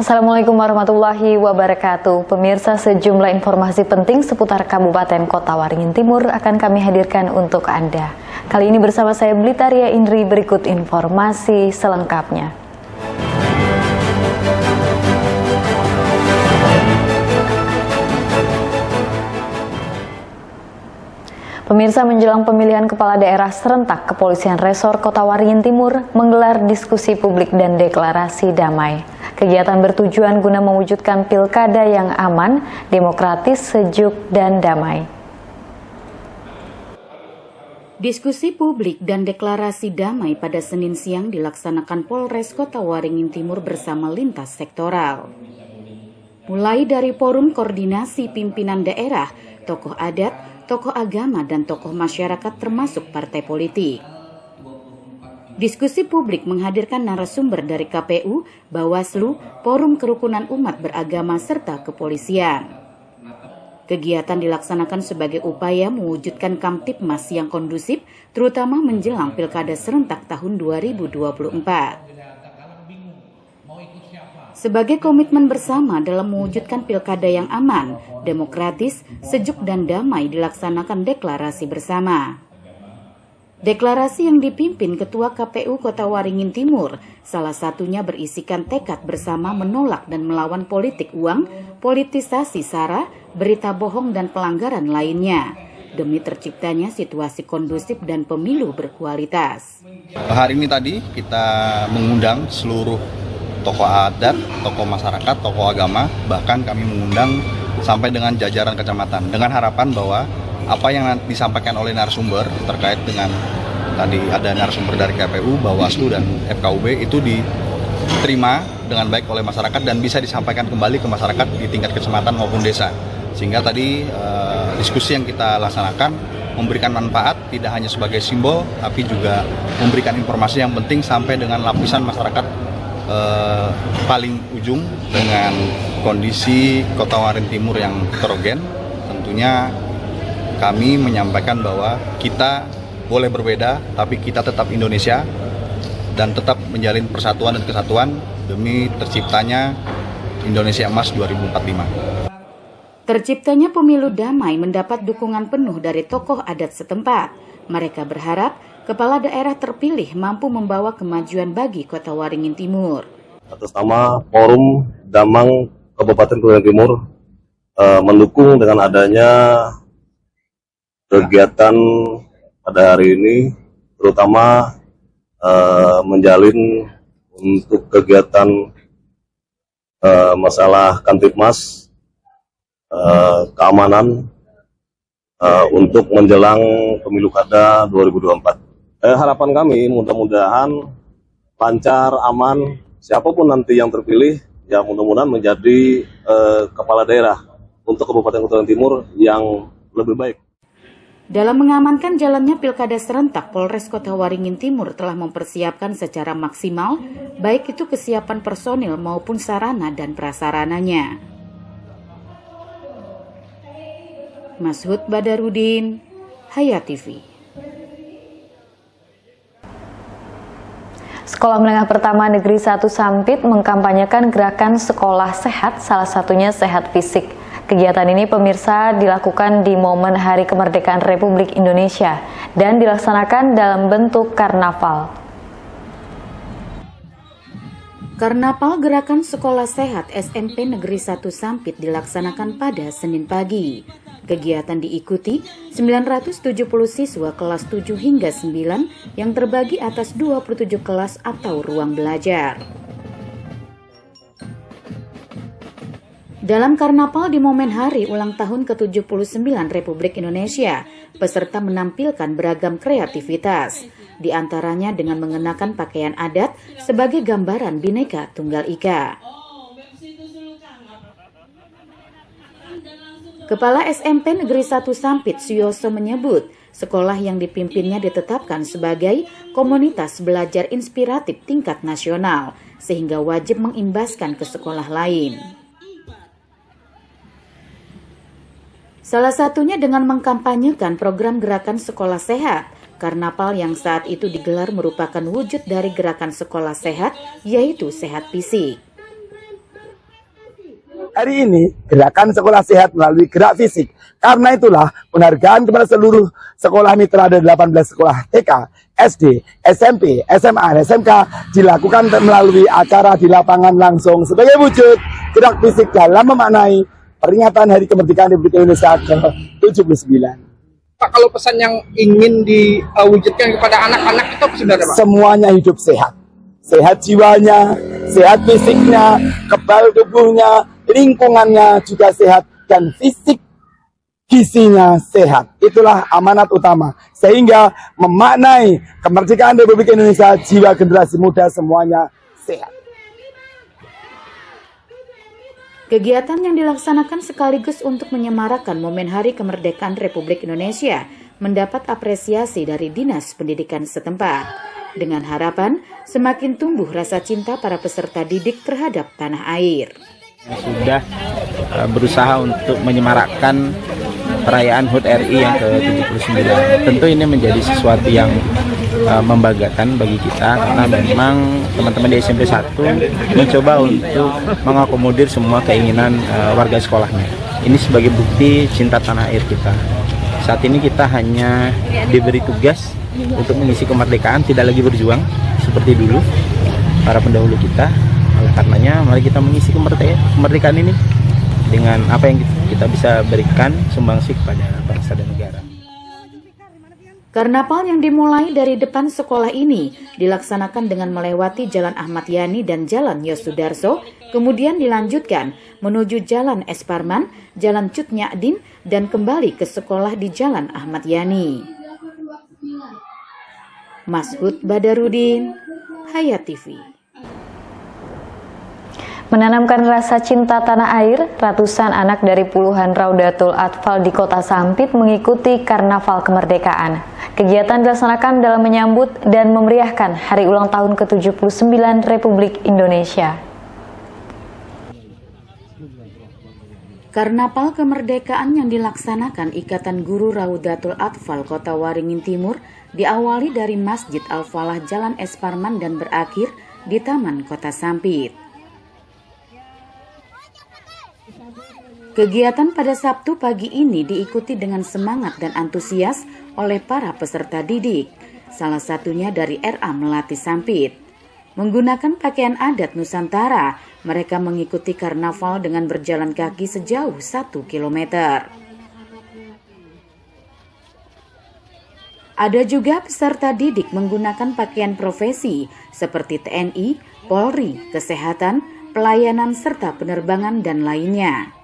Assalamualaikum warahmatullahi wabarakatuh. Pemirsa, sejumlah informasi penting seputar Kabupaten Kota Waringin Timur akan kami hadirkan untuk Anda. Kali ini bersama saya Blitaria Indri, berikut informasi selengkapnya. Pemirsa, menjelang pemilihan kepala daerah serentak, Kepolisian Resor Kota Waringin Timur menggelar diskusi publik dan deklarasi damai. Kegiatan bertujuan guna mewujudkan pilkada yang aman, demokratis, sejuk, dan damai. Diskusi publik dan deklarasi damai pada Senin siang dilaksanakan Polres Kota Waringin Timur bersama lintas sektoral. Mulai dari forum koordinasi pimpinan daerah, tokoh adat, tokoh agama, dan tokoh masyarakat termasuk partai politik. Diskusi publik menghadirkan narasumber dari KPU, Bawaslu, Forum Kerukunan Umat Beragama, serta kepolisian. Kegiatan dilaksanakan sebagai upaya mewujudkan Kamtibmas yang kondusif, terutama menjelang Pilkada serentak tahun 2024. Sebagai komitmen bersama dalam mewujudkan pilkada yang aman, demokratis, sejuk, dan damai dilaksanakan deklarasi bersama. Deklarasi yang dipimpin Ketua KPU Kota Waringin Timur, salah satunya berisikan tekad bersama menolak dan melawan politik uang, politisasi SARA, berita bohong, dan pelanggaran lainnya, demi terciptanya situasi kondusif dan pemilu berkualitas. Hari ini tadi kita mengundang seluruh tokoh adat, tokoh masyarakat, tokoh agama, bahkan kami mengundang sampai dengan jajaran kecamatan dengan harapan bahwa apa yang disampaikan oleh narasumber terkait dengan tadi ada narasumber dari KPU, Bawaslu, dan FKUB itu diterima dengan baik oleh masyarakat dan bisa disampaikan kembali ke masyarakat di tingkat kecamatan maupun desa. Sehingga tadi diskusi yang kita laksanakan memberikan manfaat tidak hanya sebagai simbol tapi juga memberikan informasi yang penting sampai dengan lapisan masyarakat paling ujung dengan kondisi Kota Waringin Timur yang heterogen. Tentunya kami menyampaikan bahwa kita boleh berbeda, tapi kita tetap Indonesia dan tetap menjalin persatuan dan kesatuan demi terciptanya Indonesia Emas 2045. Terciptanya pemilu damai mendapat dukungan penuh dari tokoh adat setempat. Mereka berharap kepala daerah terpilih mampu membawa kemajuan bagi Kota Waringin Timur. Atas nama Forum Damang Kabupaten Waringin Timur mendukung dengan adanya kegiatan pada hari ini, terutama menjalin untuk kegiatan masalah Kamtibmas, keamanan untuk menjelang pemilu kada 2024. Harapan kami mudah-mudahan lancar, aman, siapapun nanti yang terpilih, ya mudah-mudahan menjadi kepala daerah untuk Kabupaten Kota Waringin Timur yang lebih baik. Dalam mengamankan jalannya Pilkada serentak, Polres Kota Waringin Timur telah mempersiapkan secara maksimal, baik itu kesiapan personil maupun sarana dan prasarananya. Mashud Badarudin, Hayat TV. Sekolah Menengah Pertama Negeri 1 Sampit mengkampanyekan gerakan sekolah sehat, salah satunya sehat fisik. Kegiatan ini, pemirsa, dilakukan di momen Hari Kemerdekaan Republik Indonesia dan dilaksanakan dalam bentuk karnaval. Karnaval Gerakan Sekolah Sehat SMP Negeri 1 Sampit dilaksanakan pada Senin pagi. Kegiatan diikuti 970 siswa kelas 7 hingga 9 yang terbagi atas 27 kelas atau ruang belajar. Dalam karnaval di momen hari ulang tahun ke-79 Republik Indonesia, peserta menampilkan beragam kreativitas, di antaranya dengan mengenakan pakaian adat sebagai gambaran Bhinneka Tunggal Ika. Kepala SMP Negeri 1 Sampit, Suyoso, menyebut sekolah yang dipimpinnya ditetapkan sebagai komunitas belajar inspiratif tingkat nasional, sehingga wajib mengimbaskan ke sekolah lain. Salah satunya dengan mengkampanyekan program Gerakan Sekolah Sehat. Karnaval yang saat itu digelar merupakan wujud dari Gerakan Sekolah Sehat, yaitu sehat fisik. Hari ini gerakan sekolah sehat melalui gerak fisik. Karena itulah penghargaan kepada seluruh sekolah mitra dari 18 sekolah TK, SD, SMP, SMA, dan SMK dilakukan melalui acara di lapangan langsung sebagai wujud gerak fisik dalam memaknai peringatan Hari Kemerdekaan Republik Indonesia ke-79. Pak, kalau pesan yang ingin diwujudkan kepada anak-anak itu sebenarnya Pak? Semuanya hidup sehat. Sehat jiwanya, sehat fisiknya, kebal tubuhnya, lingkungannya juga sehat, dan fisik gizinya sehat. Itulah amanat utama. Sehingga memaknai kemerdekaan Republik Indonesia, jiwa generasi muda semuanya sehat. Kegiatan yang dilaksanakan sekaligus untuk menyemarakan momen Hari Kemerdekaan Republik Indonesia mendapat apresiasi dari Dinas Pendidikan setempat. Dengan harapan semakin tumbuh rasa cinta para peserta didik terhadap tanah air. Sudah berusaha untuk menyemarakkan perayaan HUT RI yang ke-79. Tentu ini menjadi sesuatu yang membanggakan bagi kita karena memang teman-teman di SMP 1 mencoba untuk mengakomodir semua keinginan warga sekolahnya. Ini sebagai bukti cinta tanah air kita. Saat ini kita hanya diberi tugas untuk mengisi kemerdekaan, tidak lagi berjuang seperti dulu para pendahulu kita. Oleh karenanya mari kita mengisi kemerdekaan ini dengan apa yang kita bisa berikan sumbangsi kepada bangsa dan negara. Karnaval yang dimulai dari depan sekolah ini dilaksanakan dengan melewati Jalan Ahmad Yani dan Jalan Yosudarso, kemudian dilanjutkan menuju Jalan Es Parman, Jalan Cut Nyadin, dan kembali ke sekolah di Jalan Ahmad Yani. Mashud Badarudin, Hayat TV. Menanamkan rasa cinta tanah air, ratusan anak dari puluhan Raudatul Atfal di Kota Sampit mengikuti Karnaval Kemerdekaan. Kegiatan dilaksanakan dalam menyambut dan memeriahkan hari ulang tahun ke-79 Republik Indonesia. Karnaval Kemerdekaan yang dilaksanakan Ikatan Guru Raudatul Atfal Kota Waringin Timur diawali dari Masjid Al-Falah Jalan Es Parman dan berakhir di Taman Kota Sampit. Kegiatan pada Sabtu pagi ini diikuti dengan semangat dan antusias oleh para peserta didik, salah satunya dari RA Melati Sampit. Menggunakan pakaian adat Nusantara, mereka mengikuti karnaval dengan berjalan kaki sejauh 1 kilometer. Ada juga peserta didik menggunakan pakaian profesi seperti TNI, Polri, kesehatan, pelayanan, serta penerbangan dan lainnya.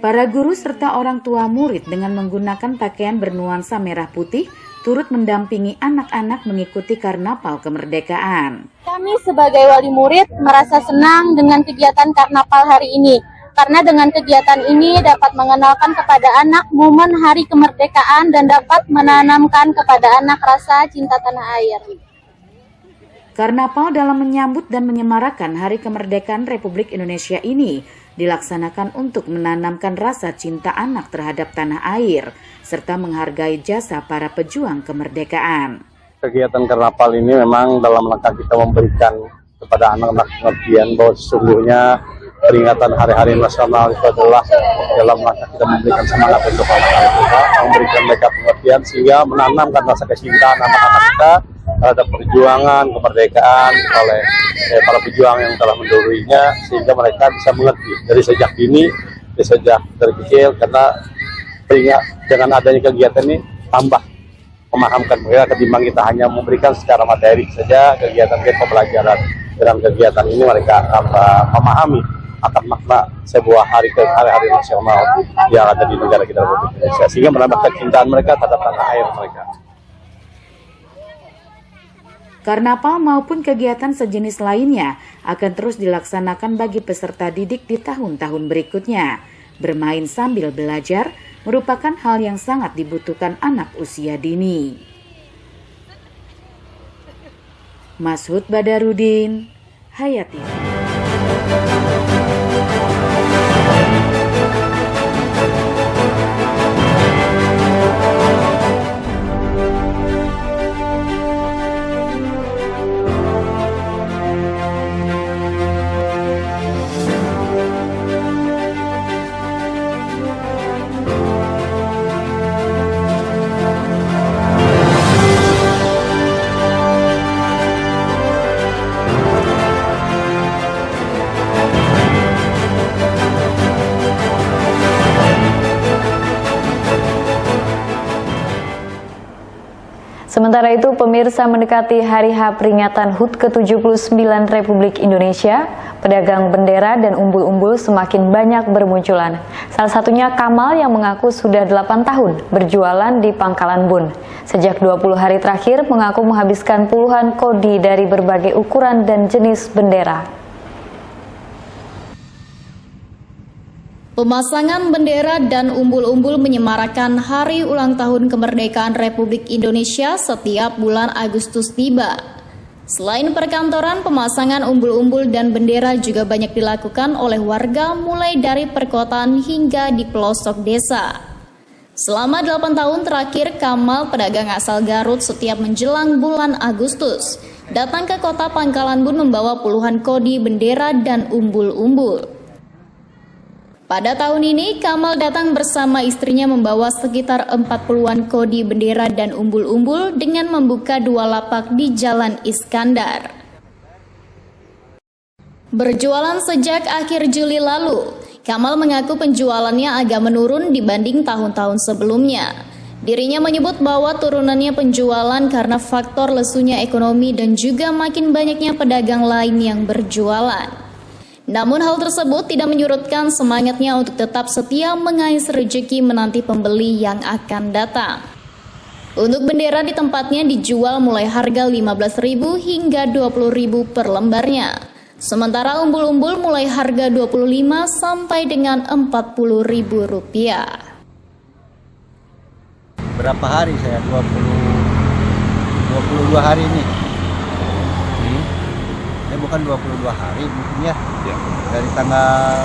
Para guru serta orang tua murid dengan menggunakan pakaian bernuansa merah putih turut mendampingi anak-anak mengikuti Karnaval Kemerdekaan. Kami sebagai wali murid merasa senang dengan kegiatan Karnaval hari ini. Karena dengan kegiatan ini dapat mengenalkan kepada anak momen Hari Kemerdekaan dan dapat menanamkan kepada anak rasa cinta tanah air. Karnaval dalam menyambut dan menyemarakan Hari Kemerdekaan Republik Indonesia ini dilaksanakan untuk menanamkan rasa cinta anak terhadap tanah air, serta menghargai jasa para pejuang kemerdekaan. Kegiatan Karnaval ini memang dalam rangka kita memberikan kepada anak-anak pengertian bahwa sesungguhnya peringatan hari-hari nasional itu adalah dalam rangka kita memberikan semangat untuk anak-anak kita, memberikan mereka pengertian sehingga menanamkan rasa kecintaan anak-anak kita terhadap perjuangan kemerdekaan oleh para pejuang yang telah mendahulunya, sehingga mereka bisa mengerti dari sejak dini, sejak dari kecil, karena dengan adanya kegiatan ini tambah memahamkan mereka ketimbang kita hanya memberikan secara materi saja kegiatan pembelajaran. Dengan kegiatan ini mereka akan memahami akan makna sebuah hari nasional yang ada di negara kita Republik Indonesia, sehingga menambah kecintaan mereka terhadap tanah air mereka. Karnaval maupun kegiatan sejenis lainnya akan terus dilaksanakan bagi peserta didik di tahun-tahun berikutnya. Bermain sambil belajar merupakan hal yang sangat dibutuhkan anak usia dini. Mashud Badarudin, Hayat TV. Sementara itu, pemirsa, mendekati hari H peringatan HUT ke-79 Republik Indonesia, pedagang bendera dan umbul-umbul semakin banyak bermunculan. Salah satunya Kamal yang mengaku sudah 8 tahun berjualan di Pangkalan Bun. Sejak 20 hari terakhir mengaku menghabiskan puluhan kodi dari berbagai ukuran dan jenis bendera. Pemasangan bendera dan umbul-umbul menyemarakan hari ulang tahun kemerdekaan Republik Indonesia setiap bulan Agustus tiba. Selain perkantoran, pemasangan umbul-umbul dan bendera juga banyak dilakukan oleh warga mulai dari perkotaan hingga di pelosok desa. Selama 8 tahun terakhir, Kamal, pedagang asal Garut, setiap menjelang bulan Agustus datang ke kota Pangkalan Bun membawa puluhan kodi bendera dan umbul-umbul. Pada tahun ini, Kamal datang bersama istrinya membawa sekitar 40-an kodi bendera dan umbul-umbul dengan membuka 2 lapak di Jalan Iskandar. Berjualan sejak akhir Juli lalu, Kamal mengaku penjualannya agak menurun dibanding tahun-tahun sebelumnya. Dirinya menyebut bahwa turunannya penjualan karena faktor lesunya ekonomi dan juga makin banyaknya pedagang lain yang berjualan. Namun hal tersebut tidak menyurutkan semangatnya untuk tetap setia mengais rezeki menanti pembeli yang akan datang. Untuk bendera di tempatnya dijual mulai harga 15.000 hingga 20.000 per lembarnya. Sementara umbul-umbul mulai harga 25 sampai dengan 40.000 rupiah. Berapa hari saya? 22 hari ini. Bukan 22 hari mungkin ya. Dari tanggal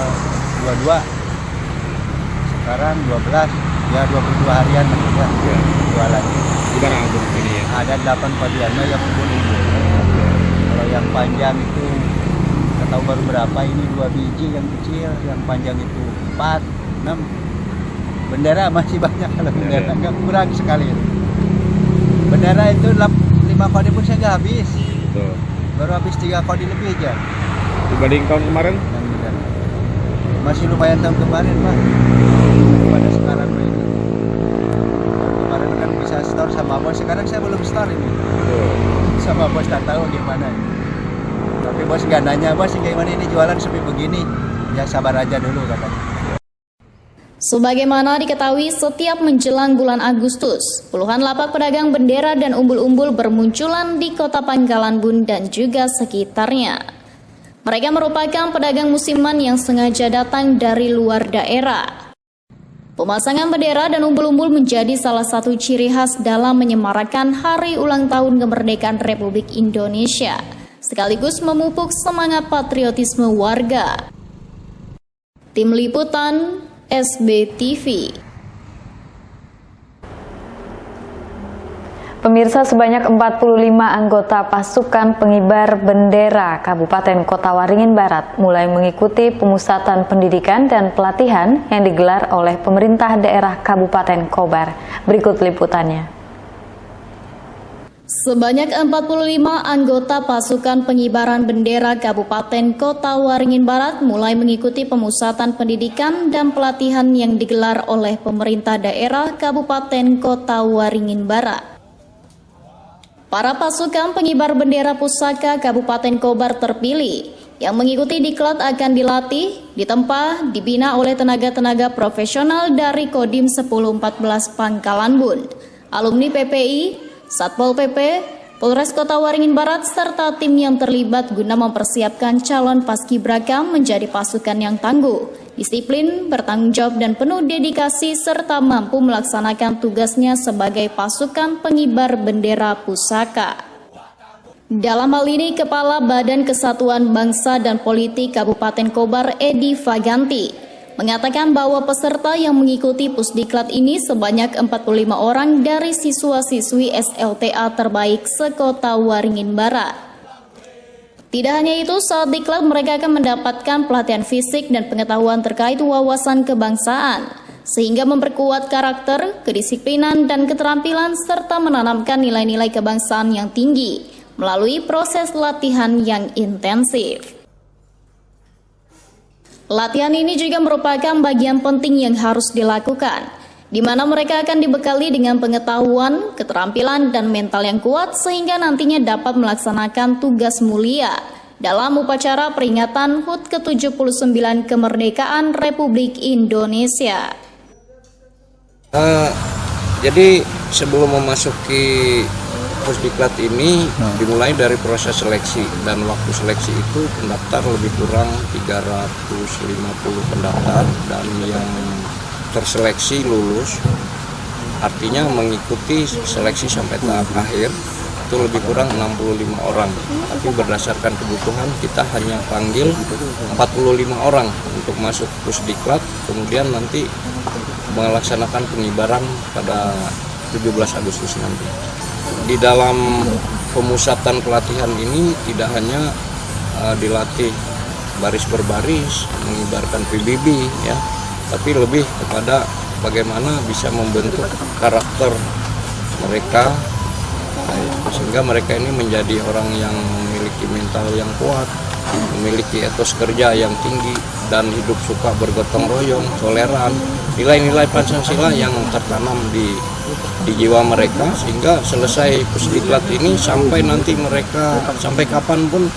22 sekarang 12 ya 22 harian ya. Jualan. Gimana untuk ini ya? Ada 8 paduannya yang umbul-umbul. Kalau yang panjang itu nggak tahu baru berapa, ini 2 biji yang kecil, yang panjang itu 4, 6. Bendera masih banyak, kalau bendera nggak kurang sekali. Bendera itu 5 kode pun saya nggak habis. Betul. Baru habis 3 kodi lebih aja Dibanding tahun kemarin? Masih lumayan tahun kemarin, Pak. Pada sekarang ini. Kemarin kan bisa store sama bos, sekarang saya belum store ini. Sama bos tak tahu gimana. Tapi bos nggak nanya, bos gimana ini jualan sepi begini. Ya sabar aja dulu katanya. Sebagaimana diketahui, setiap menjelang bulan Agustus, puluhan lapak pedagang bendera dan umbul-umbul bermunculan di kota Pangkalan Bun dan juga sekitarnya. Mereka merupakan pedagang musiman yang sengaja datang dari luar daerah. Pemasangan bendera dan umbul-umbul menjadi salah satu ciri khas dalam menyemarakan hari ulang tahun kemerdekaan Republik Indonesia, sekaligus memupuk semangat patriotisme warga. Tim Liputan SBTV. Pemirsa, sebanyak 45 anggota pasukan pengibar bendera Kabupaten Kota Waringin Barat mulai mengikuti pemusatan pendidikan dan pelatihan yang digelar oleh pemerintah daerah Kabupaten Kobar. Berikut liputannya. Sebanyak 45 anggota pasukan pengibaran bendera Kabupaten Kota Waringin Barat mulai mengikuti pemusatan pendidikan dan pelatihan yang digelar oleh pemerintah daerah Kabupaten Kota Waringin Barat. Para pasukan pengibar bendera pusaka Kabupaten Kobar terpilih yang mengikuti diklat akan dilatih, ditempa, dibina oleh tenaga-tenaga profesional dari Kodim 1014 Pangkalan Bun, alumni PPI, Satpol PP, Polres Kota Waringin Barat, serta tim yang terlibat guna mempersiapkan calon paskibraka menjadi pasukan yang tangguh, disiplin, bertanggung jawab dan penuh dedikasi serta mampu melaksanakan tugasnya sebagai pasukan pengibar bendera pusaka. Dalam hal ini, Kepala Badan Kesatuan Bangsa dan Politik Kabupaten Kobar, Edi Faganti, mengatakan bahwa peserta yang mengikuti pusdiklat ini sebanyak 45 orang dari siswa-siswi SLTA terbaik sekota Waringin Barat. Tidak hanya itu, saat diklat mereka akan mendapatkan pelatihan fisik dan pengetahuan terkait wawasan kebangsaan, sehingga memperkuat karakter, kedisiplinan, dan keterampilan serta menanamkan nilai-nilai kebangsaan yang tinggi melalui proses latihan yang intensif. Latihan ini juga merupakan bagian penting yang harus dilakukan, di mana mereka akan dibekali dengan pengetahuan, keterampilan, dan mental yang kuat sehingga nantinya dapat melaksanakan tugas mulia dalam upacara peringatan HUT ke-79 kemerdekaan Republik Indonesia. Jadi sebelum memasuki Pusdiklat ini dimulai dari proses seleksi, dan waktu seleksi itu pendaftar lebih kurang 350 pendaftar, dan yang terseleksi lulus, artinya mengikuti seleksi sampai tahap akhir itu lebih kurang 65 orang. Tapi berdasarkan kebutuhan kita hanya panggil 45 orang untuk masuk Pusdiklat, kemudian nanti melaksanakan pengibaran pada 17 Agustus nanti. Di dalam pemusatan pelatihan ini tidak hanya dilatih baris berbaris, mengibarkan PBB ya, tapi lebih kepada bagaimana bisa membentuk karakter mereka sehingga mereka ini menjadi orang yang memiliki mental yang kuat, memiliki etos kerja yang tinggi, dan hidup suka bergotong royong, toleran, nilai-nilai Pancasila yang tertanam di jiwa mereka, sehingga selesai Pusdiklat ini sampai nanti mereka sampai kapanpun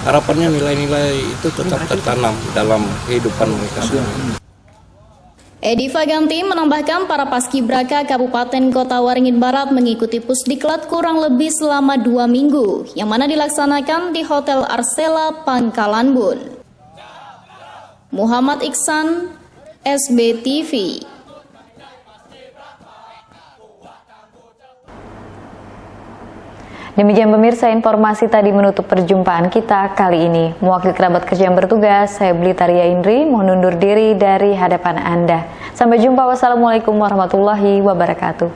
harapannya nilai-nilai itu tetap tertanam dalam kehidupan mereka sendiri. Edi Faganti menambahkan para paskibraka Kabupaten Kota Waringin Barat mengikuti Pusdiklat kurang lebih selama 2 minggu, yang mana dilaksanakan di Hotel Arsela Pangkalan Bun. Muhammad Iksan, SBTV. Demikian pemirsa, informasi tadi menutup perjumpaan kita kali ini. Mewakili kerabat kerja yang bertugas, saya Blitaria Indri mohon undur diri dari hadapan Anda. Sampai jumpa, wassalamualaikum warahmatullahi wabarakatuh.